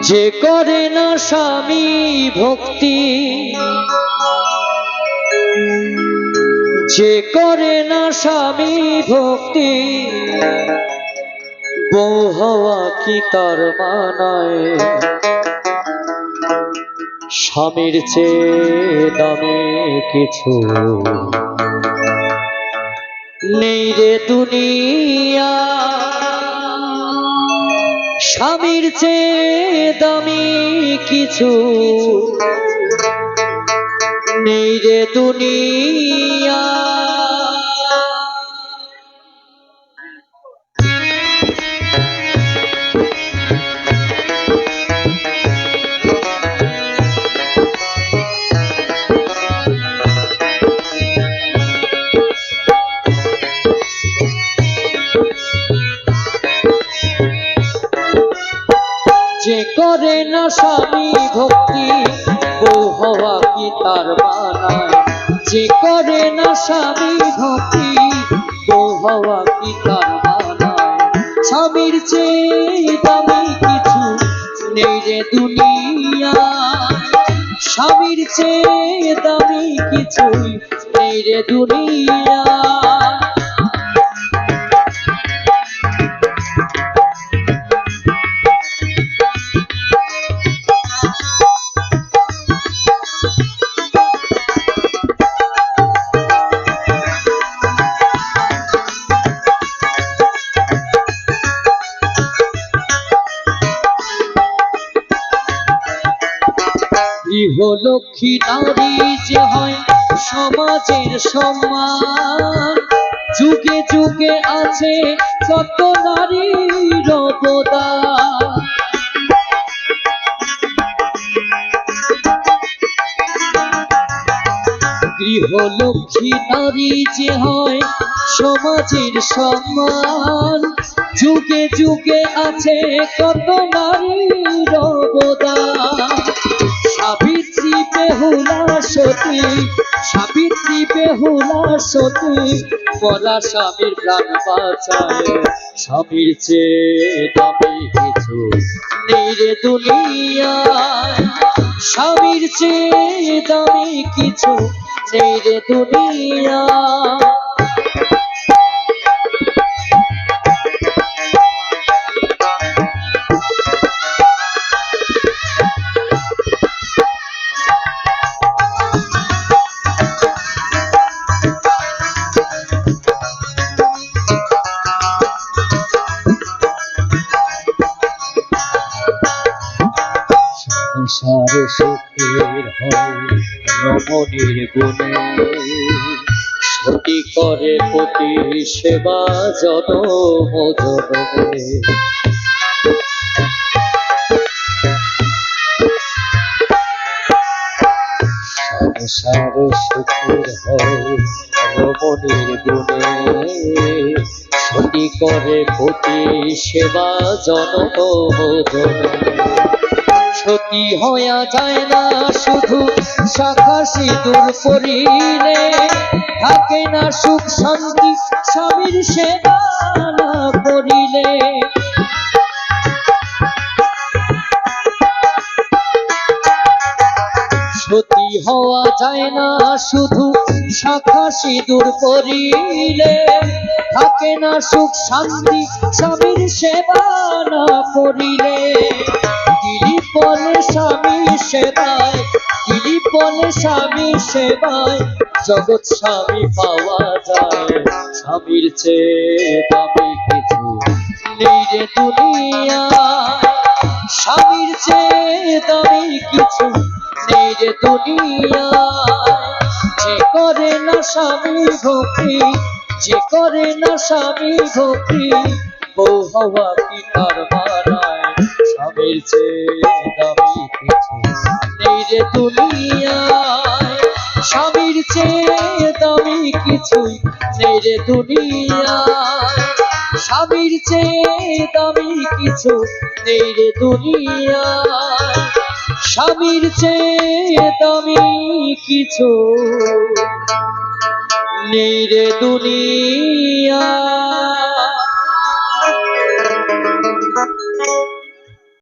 যে করে না স্বামী ভক্তি, যে করে না স্বামী ভক্তি, বউ হওয়া কি তার মানায়? স্বামীর চেয়ে দামি কিছু নেই রে দুনিয়া, স্বামীর চেয়ে দামি কিছু নেই রে দুনিয়া। যে করে না স্বামী ভক্তি, বউ হওয়া কি তার মানায়? যে করে না স্বামী ভক্তি, বউ হওয়া কি তার মানায়? স্বামীর চেয়ে দামি কিছু নেই রে দুনিয়া, স্বামীর চেয়ে দামি কিছু নেই রে দুনিয়া। গৃহলক্ষ্মী নারী যে হয় সমাজের সম্মান, যুগে যুগে আছে কত নারীর অবদান। গৃহলক্ষ্মী নারী যে হয় সমাজের সম্মান, যুগে যুগে আছে কত নারীর অবদান। সাবিত্রী বেহুলা সতী, সাবিত্রী বেহুলা সতী, মরা স্বামীর প্রাণ বাঁচায়। স্বামীর চেয়ে দামি কিছু নেই রে দুনিয়ায়, স্বামীর চেয়ে দামি কিছু নেই রে দুনিয়ায়। সংসার সুখের হয় রমণীর গুণে, সতী করে পতি সেবা জনম জনমে। সংসার সুখের হয় রমণীর গুণে, সতী করে পতি সেবা জনম জনমে। সতী হইয়া যায় না শুধু শাখা সিঁদুর পরিলে, থাকে না সুখ শান্তি স্বামীর সেবা না করিলে। সতী হওয়া যায় না শুধু শাখা সিঁদুর পরিলে, থাকে না সুখ শান্তি স্বামীর সেবা না করিলে। দিলীপনে স্বামী সেবায়, দিলীপনে স্বামী সেবায় জগৎ স্বামী পাওয়া যায়। স্বামীর চেয়ে দামি কিছু নেই রে দুনিয়ায়, স্বামীর চেয়ে দামি কিছু নেই রে দুনিয়ায়। যে করে না স্বামী ভক্তি, যে করে না স্বামী ভক্তি, বউ হওয়া কি তার মানায়? স্বামীর চেয়ে দামি কিছু নেই রে দুনিয়ায়, স্বামীর চেয়ে দামি কিছু নেই রে দুনিয়ায়, স্বামীর চেয়ে দামি কিছু নেই রে দুনিয়ায়, স্বামীর চেয়ে দামি কিছু নেই রে দুনিয়ায়।